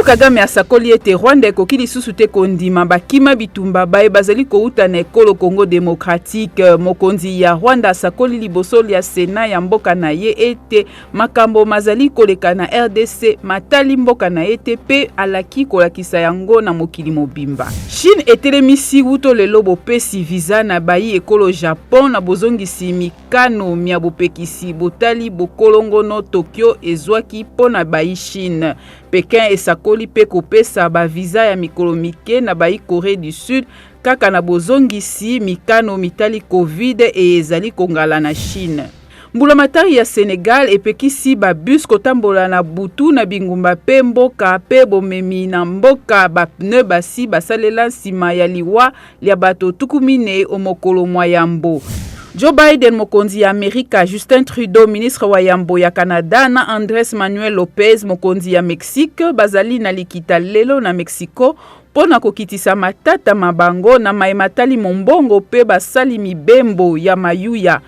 Kagame asakoli ete Rwanda ekoki lisusu te kondima bakima bitumba baye bazali kouta na ekolo Congo démocratique. Mokonzi ya Rwanda asakoli liboso ya Sénat ya mboka na ye ete makambo mazali koleka na RDC matali mboka na ete pe alaki kolakisa yango na mokili mobimba. Chine etelemisi wuto lelo bopesi visa na bayi ekolo Japon na bozongisi mikano mia bopekisi botali bokolongono Tokyo ezwaki pona bayi Chine. Pékin esakoli pe kopesa ba visa ya mikolo mike na bayi Corée du Sud kaka na bozongisi mikano mitali Covid ezali kongala na Chine. Mbulamatari ya Senegal epekisi ba bus kotambola na butu na bingumba pe mboka pe bomemi na mboka ba pneu basi basalela nsima ya liwa lia bato tukumine omokolo mwa yambo. Joe Biden mokonzi ya Amerika, Justin Trudeau ministre wa yambo ya Canada na Andrés Manuel Lopez mokonzi ya Mexique bazali na likita lelo na Mexico pona kokitisa matata mabango na maimatali mombongo pe basali mibembo ya mayuya